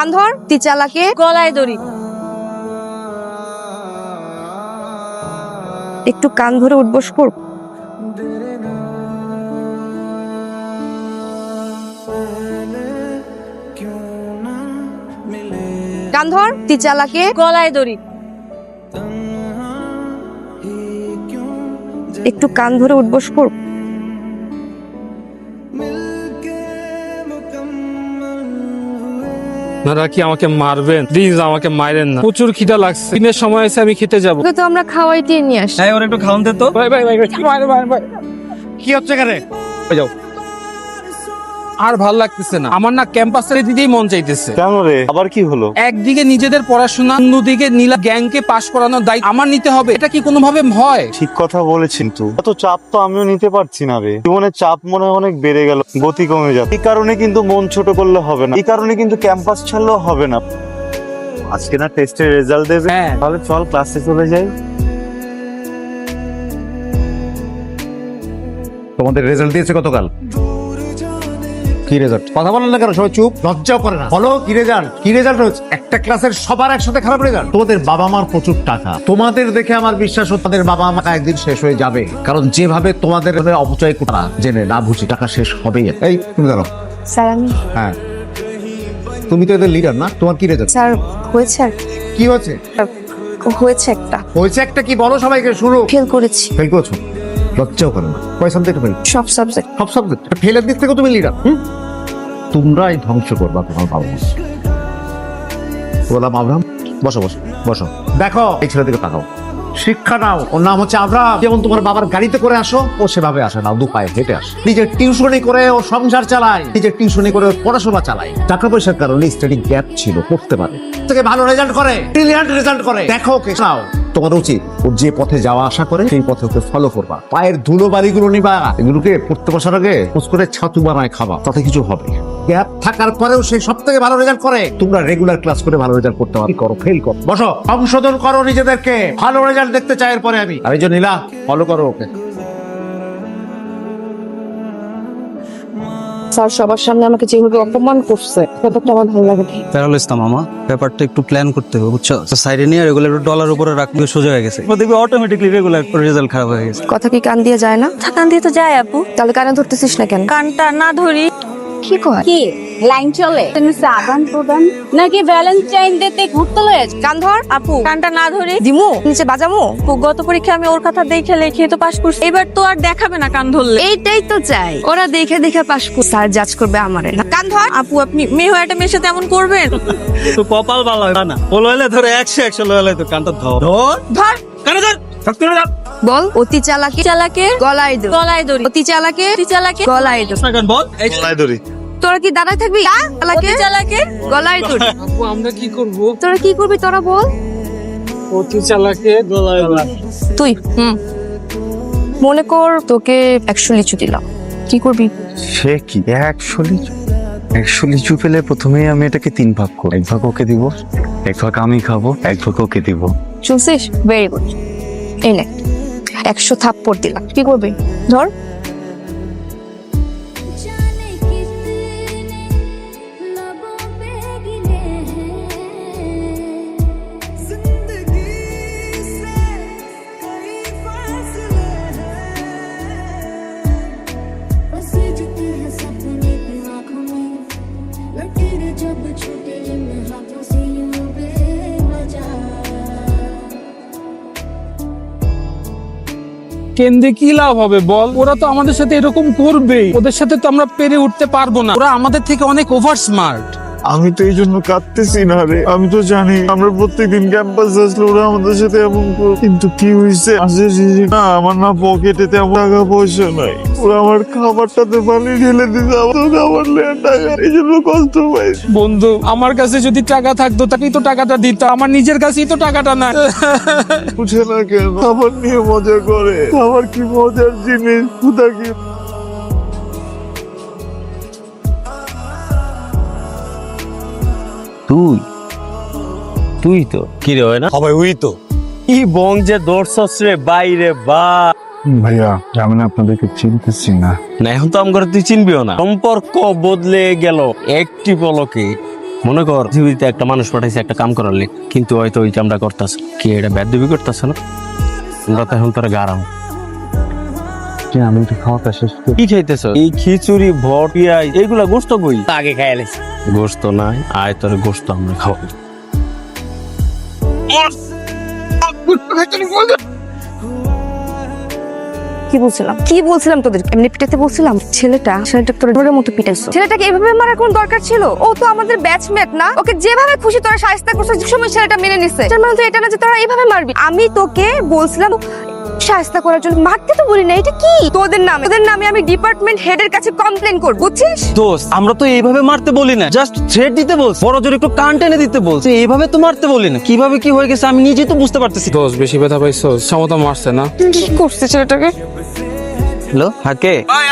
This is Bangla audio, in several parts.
কান ধর, তুই চালাকে গলায় দড়ি। একটু কান ধরে উঠবস কর। কান ধর, তুই চালাকে গলায় দড়ি। একটু কান ধরে উঠবস কর। আপনারা কি আমাকে মারবেন? প্লিজ আমাকে মারেন না, প্রচুর খিদা লাগছে। দিনের সময় এসে আমি খেতে যাবো। তো আমরা খাওয়াইতে নিয়ে আসি। ওর একটু খাওয়ান দে তো। ভাই কি হচ্ছে এখানে? যাও। আর ভাল লাগতেছে না, আমার না ক্যাম্পাসে দিতেই মন চাইতেছে। কেন রে, আবার কি হলো? একদিকে নিজেদের পড়াশোনা, অন্যদিকে নীলা গ্যাংকে পাশ করানোর দায়িত্ব আমার নিতে হবে। এটা কি কোনোভাবে হয়? ঠিক কথা বলেছেন তো। এত চাপ তো আমিও নিতে পারছি না রে। জীবনের চাপ মনে হয় অনেক বেড়ে গেল, গতি কমে যাচ্ছে। এই কারণে কিন্তু মন ছোট করলে হবে না, এই কারণে কিন্তু ক্যাম্পাস ছাড়লেও হবে না। আজকে না টেস্টের রেজাল্ট দেবে, হ্যাঁ। তাহলে চল ক্লাসে চলে যাই। তোমাদের রেজাল্ট দিয়েছে গতকাল। কি রেজাল্ট? কথা বলেন না কেন? সবাই চুপ, লজ্জাও করে না। বলো কি রেজাল্ট? কি রেজাল্ট হয়েছে? একটা ক্লাসের সবার একসাথে খারাপ রেজাল্ট। তোমাদের বাবা মার প্রচুর টাকা, তোমাদের দেখে আমার বিশ্বাস হচ্ছে তাদের বাবা মা একদিন শেষ হয়ে যাবে। কারণ যেভাবে তোমাদের অপচয় করা জেনে না বুঝি টাকা শেষ হবেই। এই তুমি জানো? স্যার আমি হ্যাঁ, তুমি তো এদের লিডার না? তোমার কি রেজাল্ট? স্যার হয়েছে আর কি হয়েছে? হয়েছে একটা হয়েছে একটা কি বলো সবাইকে, শুরু। ফেল করেছি ফেল করেছো? লজ্জাও করে না? কয় সাবজেক্ট ফেল? সব সাবজেক্ট। সব সাবজেক্ট ফেলের দিক থেকে তুমি লিডার। তোমরাই ধ্বংস করবা তোমার বাবা মা। গোলাম আব্রাহাম, বসো বসো বসো। দেখো এই ছেলের দিকে তাকাও, শিক্ষা নাও। ওর নাম হচ্ছে আব্রাহাম। যেমন তোমার বাবার গাড়িতে করে আসো, ও সেভাবে আসে না, দু পায়ে হেঁটে আসে। নিজের টিউশনি করে ও সংসার চালায়, নিজের টিউশনি করে ও পড়াশোনা চালায়। টাকা পয়সার কারণে স্টাডি গ্যাপ ছিল, পড়তে পারে, থেকে ভালো রেজাল্ট করে, ব্রিলিয়ান্ট রেজাল্ট করে। দেখো ওকে নাও, তোমার উচিত ও যে পথে যাওয়া আশা করে সেই পথে ওকে ফলো করবা। পায়ের ধুলো বাড়িগুলো নিবা, এগুলোকে পড়তে বসার আগে খোঁজ করে ছাতু বানায় খাবা, তাতে কিছু হবে। গ্যাপ থাকার পরেও সে সব থেকে ভালো রেজাল্ট করে। তোমরা রেগুলার ক্লাস করে ভালো রেজাল্ট করতে পারো, করো ফেল করো, বসো, সংশোধন করো নিজেদেরকে। ভালো রেজাল্ট দেখতে চাই এরপরে আমি। আর এই যে নীলা, ফলো করো ওকে। স্যার সবার সামনে আমাকে যেভাবে অপমান করছে ব্যাপারটা আমার ভালো লাগে না। প্যারাল ইসলাম মামা, ব্যাপারটা একটু প্ল্যান করতে হবে, বুঝছো? সাইডে নিয়ে রেগুলার ডলার উপরে রাখলে সোজা হয়ে গেছে, দেখবি অটোমেটিকলি রেগুলার রেজাল্ট খারাপ হয়ে গেছে। কথা কি কান দিয়ে যায় না? কান দিয়ে তো যায় আপু। তাহলে কানে ধরতেছিস না কেন? কানটা না ধরি কি কয়? কি লাইন চলে? আদান প্রদান নাকি ভ্যালেন্টাইন ডেতে ঘুরতে লয়ে যায়? কান ধর আপু কানটা না ধরি দিমু নিচে বাজামু। আপু, গত পরীক্ষা আমি ওর কথা দেখে লিখে তো পাস করছি, এবার তো আর দেখাবে না কান ধরলে। এইটাই তো চাই, ওরা দেখে দেখে পাস করবে, স্যার জাজ করবে আমারে না। কান ধর। আপু আপনি মেয়ে হয়ে একটা মেয়ের সাথে এমন করবেন? তো কপাল ভালো না, বলো হলে ধরে 100 লইলে তো কানটা ধর ধর ধর কানে ধর, শক্তি করে ধর। বল অতি চালাকে চালাকে গলায় দড়ি। গলায় দড়ি। অতি চালাকে অতি চালাকে গলায় দড়ি। না, বল এই গলায় দড়ি। তোরা কি দাঁড়ায় থাকবি? চালাকে অতি চালাকে গলায় দড়ি। আপু আমরা কি করব? তোরা কি করবি তোরা বল। অতি চালাকে গলায় দড়ি। তুই মনে কর তোকে 100 লিচু দিলাম, কি করবি? সে কি 100 লিচু পেলে প্রথমেই আমি এটাকে 3 ভাগ করব। 1 ভাগ ওকে দিব, 1 ভাগ আমি খাবো, 1 ভাগ ওকে দিব। শুনছিস? Very good. এই নে 100 থাপ্পড় দিলাম, কি করবি? ধর। কেন্দ্রে কি লাভ হবে বল? ওরা তো আমাদের সাথে এরকম করবেই, ওদের সাথে তো আমরা পেরে উঠতে পারবো না। ওরা আমাদের থেকে অনেক ওভার স্মার্ট। আমি তো এই জন্য কাঁদতেছি না রে। আমি তো জানি আমরা প্রত্যেকদিন ক্যাম্পাসে আসলে ওরা আমাদের সাথে এমন করে, কিন্তু কি হয়েছে না, আমার না পকেটে তেমন টাকা পয়সা নাই। ওরা আমার খাবারটাতে পানি ঢেলে দিতে, আমার খাবার নেওয়ার টাকা, এই জন্য কষ্ট পাই। বন্ধু, আমার কাছে যদি টাকা থাকতো তাকেই তো টাকাটা দিত, আমার নিজের কাছেই তো টাকাটা না। বুঝে না কেন খাবার নিয়ে মজা করে? খাবার কি মজার জিনিস? খুদা কি তুই তো কি রে, হয় না সবাই? উই তো কি বং যে দর্শস রে বাইরে বা। ভাইয়া, আমি না আপনাদেরকে চিনতেছি না। না এখন তো আমার তুই চিনবিও না, সম্পর্ক বদলে গেল একটি পলকে। মনে কর পৃথিবীতে একটা মানুষ পাঠাইছে একটা কাম করার লেগে, কিন্তু হয়তো ওই কামটা করতেছে কি, এটা বেদবি করতেছে না? আমরা তো এখন তোর গারাম। আমি একটু খাওয়াটা শেষ করি। কি খাইতেছ? এই খিচুড়ি ভট পিয়াই এইগুলা গোস্ত কই? আগে খাইয়ালিস। গোস্ত নাই, আয় তোর গোস্ত আমরা খাওয়াই। কি বলছিলাম তোদের? এমনি পিটাতে বলছিলাম? ছেলেটা তোর ডোরের মতো পিটাইছো। ছেলেটাকে এভাবে মারার কোন দরকার ছিল? ও তো আমাদের ব্যাচমেট না? ওকে যেভাবে খুশি তোরা শায়েস্তা করছিস, যে সময় ছেলেটা মেনে নিছে, তার মানে তো এটা না যে তোরা এইভাবে মারবি। আমি তোকে বলছিলাম শায়েস্তা করার জন্য, মারতে তো বলি না। এটা কি তোদের নামে আমি ডিপার্টমেন্ট হেডের কাছে কমপ্লেন করব, বুঝছিস? দোস্ত, আমরা তো এইভাবে মারতে বলি না, জাস্ট থ্রেট দিতে বলছি, বড় জোর একটু কান টেনে দিতে বলছি, এইভাবে তো মারতে বলি না। কিভাবে কি হয়ে গেছে আমি নিজেই তো বুঝতে পারতেছি। দোষ বেশি ব্যথা পাইছো, সমতা মারছে না? কি করছে ছেলেটাকে? হ্যালো, হ্যাঁ কে? ভাই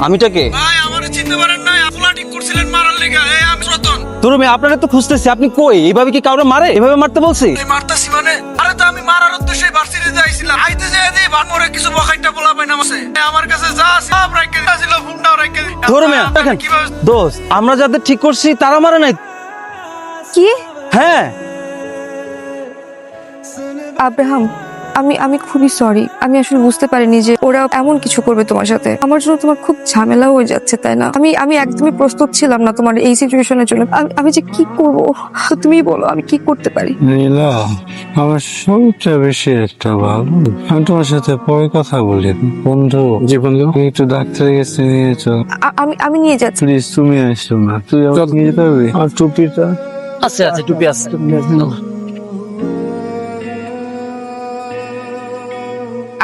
আমিটা কে? ভাই আমারে চিনতে পারেন না? আপনারা ঠিক করছিলেন মারার লেগে। এই আমি রতন। তোর মেয়ে আপনারা তো খুঁজতেছি, আপনি কই? এইভাবে কি কাউরে মারে? এভাবে মারতে বলছি? এই মারতাছি মানে? আরে তো আমি মারার উদ্দেশ্যে ভার্সিটিতে আইছিলাম। আইতে যাই দি বানমরে কিছু বখাইটা বলা পাই না আমাছে। আমার কাছে যা সব রাখকে দিছিল, ফোনটাও রাখকে দি। তোর মেয়ে দেখেন দোস্ত, আমরা যাদের ঠিক করছি তারা মারে নাই। কি? হ্যাঁ আব্রাহাম, আমি খুবই সরি। আমি আসলে বুঝতে পারিনি যে ওরা এমন কিছু করবে তোমার সাথে। আমার জন্য তোমার খুব ঝামেলা হয়ে যাচ্ছে, তাই না? আমি একদমই প্রস্তুত ছিলাম না তোমার এই সিচুয়েশনের জন্য। আমি যে কি করব, তো তুমিই বলো আমি কি করতে পারি? নীলা, আমার শরীরটা বেশি একটা ভালো। আমি তোমার সাথে পরে কথা বলি। বন্ধু, জি বন্ধু। তুমি একটু ডাক্তারের কাছে নিয়ে চল। আমি নিয়ে যাচ্ছি। প্লিজ, তুমি আসো না। তুই আমাকে নিয়ে যাবি? আর টুপিটা? আছে টুপি আছে।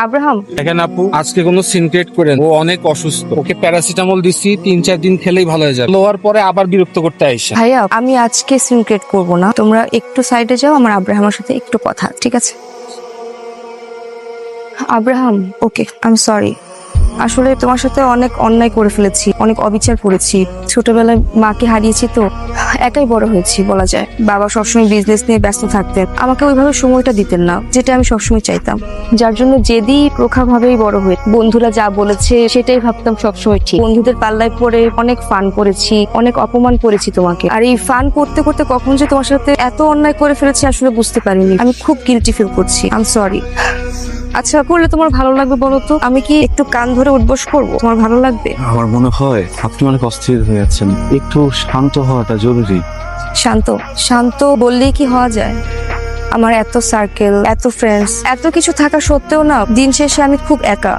আব্রাহাম, দেখেন আপু, আজকে কোনো সিন ক্রিয়েট করেন। ও অনেক অসুস্থ, ওকে প্যারাসিটামল দিছি, 3-4 দিন খেলেই ভালো হয়ে যাবে। লোয়ার পরে আবার বিরক্ত করতে আইসা। ভাইয়া আমি আজকে সিন ক্রিয়েট করবো না। তোমরা একটু সাইডে যাও, আমার আব্রাহামের সাথে একটু কথা, ঠিক আছে? Abraham, okay, I am sorry. আসলে তোমার সাথে অনেক অন্যায় করে ফেলেছি, অনেক অবিচার করেছি। ছোটবেলায় মাকে হারিয়েছি, তো একাই বড় হয়েছি বলা যায়। বাবা সবসময় বিজনেস নিয়ে ব্যস্ত থাকতেন, আমাকে ওইভাবে সময়টা দিতেন না, যেটা আমি সবসময় চাইতাম। যার জন্য জেদি প্রখা ভাবেই বড় হয়ে বন্ধুরা যা বলেছে সেটাই ভাবতাম সবসময় ঠিক। বন্ধুদের পাল্লায় পড়ে অনেক ফান করেছি, অনেক অপমান করেছি তোমাকে। আর এই ফান করতে করতে কখন যে তোমার সাথে এত অন্যায় করে ফেলেছি আসলে বুঝতে পারিনি। আমি খুব গিল্টি ফিল করছি, আই এম সরি। আচ্ছা, করলে তোমার ভালো লাগবে বলো তো? আমি কি একটু কান ধরে উঠবস করবো? তোমার ভালো লাগবে? আমার মনে হয় আপনি অনেক অস্থির হয়ে যাচ্ছেন। একটু শান্ত হওয়াটা জরুরি। শান্ত বললেই কি হওয়া যায়? আমার এত সার্কেল, এত ফ্রেন্ডস, এত কিছু থাকা সত্ত্বেও না দিন শেষে আমি খুব একা।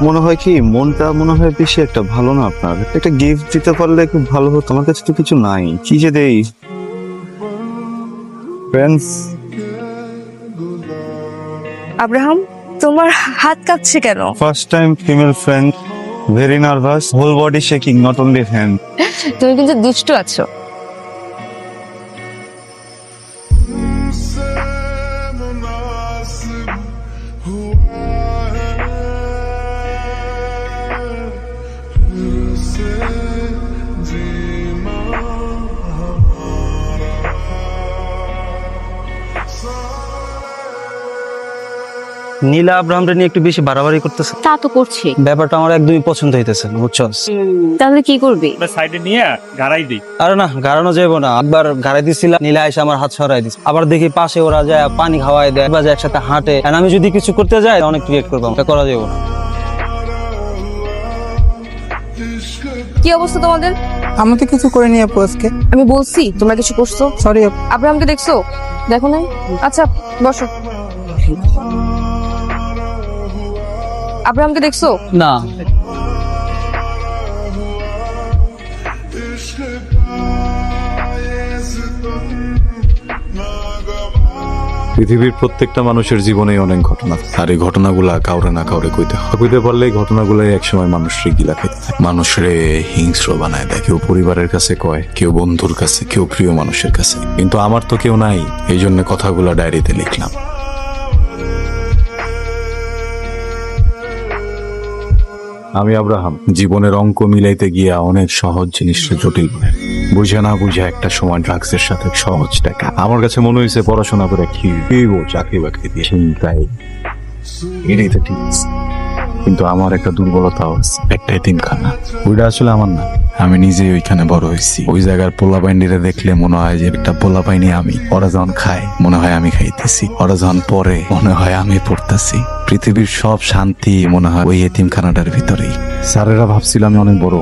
মনে হয় কি মনটা মনে হয় বেশি একটা ভালো না আপনার? একটা গিফট দিতে পারলে খুব ভালো হতো। আমার কাছে তো কিছু নাই, কি যে দেই? ফ্রেন্ডস। আব্রাহাম, তোমার হাত কাঁপছে কেন? First time female friend, very nervous, whole body shaking, not only hand. তুমি কিন্তু দুষ্ট আছো। নীলা আব্রাহামরে নিয়ে একটু বেশি বাড়াবাড়ি করতেছে। তা তো করছে। ব্যাপারটা আমার একদমই পছন্দ হইতেছে না, বুঝছস? তাহলে কি করবি? সাইডে নিয়ে গাড়াই দিই। আরে না, গাড়ানো যাবো না। একবার গাড়াই দিছিলাম, নীলা এসে আমার হাত সরাই দিচ্ছে। আবার দেখি পাশে ওরা যায় পানি খাওয়াই দেয়, বা যায় একসাথে হাঁটে। আর আমি যদি কিছু করতে যাই অনেক ক্রিয়েট করবো, এটা করা যাবো না। কি অবস্থা তোমাদের? আমি তো কিছু করে নিয়ে আপু আজকে। আমি বলছি তোমরা কিছু করছো। সরি। আব্রাহামকে দেখছো? দেখো নাই? আচ্ছা বসো। আব্রাহামকে দেখছো? না। পৃথিবীর প্রত্যেকটা মানুষের জীবনেই অনেক ঘটনা, আর এই ঘটনাগুলা কাউরে না কাউরে কইতে পারলে এই ঘটনাগুলাই একসময় মানুষরে গিলা খেতে থাকে, মানুষরে হিংস্র বানায় দেয়। কেউ পরিবারের কাছে কয়, কেউ বন্ধুর কাছে, কেউ প্রিয় মানুষের কাছে। কিন্তু আমার তো কেউ নাই, এই জন্য কথাগুলা ডায়েরিতে লিখলাম। আমি আব্রাহাম জীবনের অঙ্ক মিলাইতে গিয়া অনেক সহজ জিনিসটা জটিল বানাই। বুঝে না বুঝে একটা সময় ড্রাগসের সাথে সহজ টাকা। আমার কাছে মনে হয়েছে পড়াশোনা করে কি চাকরি বাকরি দিয়ে চিন্তাই, এটাই তো ঠিক আছে। কিন্তু আমার একটা দুর্বলতাও আছে, একটা এতিমখানা। ওইটা আসলে আমার না, আমি নিজেই ওইখানে বড় হয়েছি। ওই জায়গার পোলাপাইনিরা দেখলে মনে হয় যে একটা পোলাপাইনি আমি। ওরা যখন খায় মনে হয় আমি খাইতেছি, ওরা যখন পড়ে মনে হয় আমি পড়তেছি। পৃথিবীর সব শান্তি মনে হয় ওই এতিমখানাটার ভিতরেই। স্যারেরা ভাবছিল আমি অনেক বড়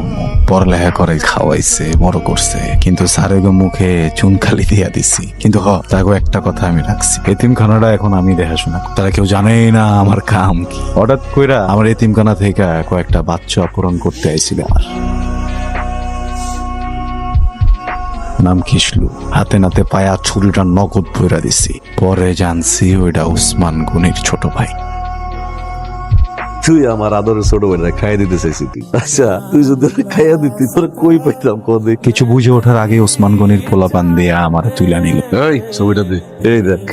পড়ালেখা করে খাওয়াইছে বড় করছে, কিন্তু স্যারের মুখে চুন খালি দিয়া দিছি। কিন্তু তাকে একটা কথা আমি রাখছি, এতিমখানাটা এখন আমি দেখাশোনা। তারা কেউ জানেই না আমার কাম কি। হঠাৎ কইরা আমার এতিমখানা থেকে কয়েকটা বাচ্চা অপহরণ করতে আইছিল। আমার নাম কিসলু। হাতে নাতে পায়া ছুরিটা নগদ ভইরা দিছি। পরে জানছি ওইটা উসমান গনির ছোট ভাই। তুই আমার আদরের ছোট ভাইরা খাইয়া দিতে চাইছি তুই। আচ্ছা তুই যদি খাইয়া দিতি তোর কই পাইতাম কদে। কিছু বুঝে ওঠার আগে ওসমান গনির পোলাপান দিয়ে আমার তুইলা নিল। এই ছবিটা দে, এই দেখ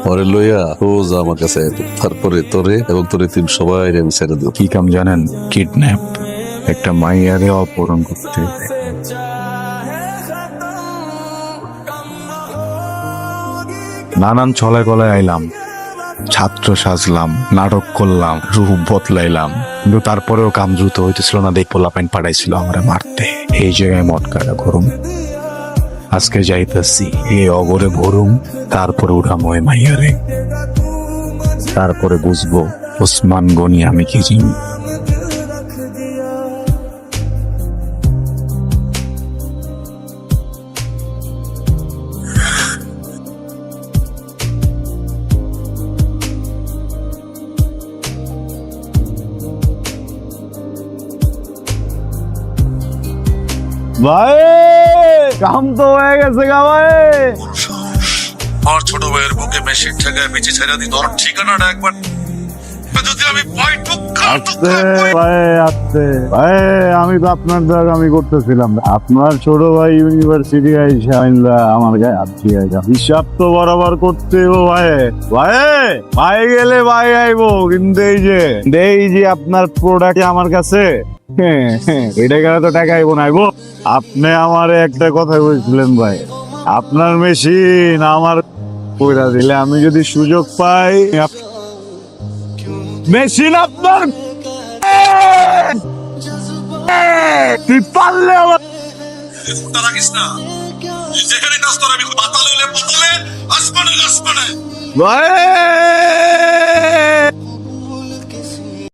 পরে লইয়া ও যা আমার কাছে আয়। তারপরে তোরে এবং তোর এতিম সবাই আমি ছেড়ে দেব। কি কাম জানেন? কিডন্যাপ। একটা মাইয়ারে অপহরণ করতে। নানান ছলায় গলায় আইলাম, ছাত্র সাজলাম, নাটক করলাম, রূপ বদলাইলাম, কিন্তু তারপরেও কাম দ্রুত হইতেছিল না। দেখ পোলাপাইন পাঠাইছিল আমরা মারতে। এই জায়গায় মটকাটা গরম। আজকে যাইতেছি এই অগরে ভরুম, তারপরে উঠাম ওই মাইয়ারে, তারপরে বুঝবো ওসমান গনি আমি কি চিনি। ভাই কাম তো হয়ে গেছে গা ভাই। আমার ছোট ভাইয়ের বুকে মেশিন ঠেকায় বেঁচে ছেড়ে দিই। তোর ঠিকানাটা একবার যদি আমি ভয় ভাই আমি তো আপনার দ্বারা আমি করতেছিলাম। আপনার ছোট ভাই ইউনিভার্সিটি আইসা আমার গায়ে হাত দিয়ে হিসাব তো বরাবর করতে ভাই। ভাই ভাই গেলে ভাই আইবো, কিন্তু এই যে আপনার প্রোডাক্ট আমার কাছে এটা গেলে তো টাকা আইবো না। আইবো আপনি আমার একটা কথা বলছিলেন ভাই, আপনার মেশিন আমার কইরা দিলে আমি যদি সুযোগ পাই মেশিন আপনার তুই পারলে আমার রাখিস না। যেখানে কাজ তোর আমি পাতালে আসমানে ভাই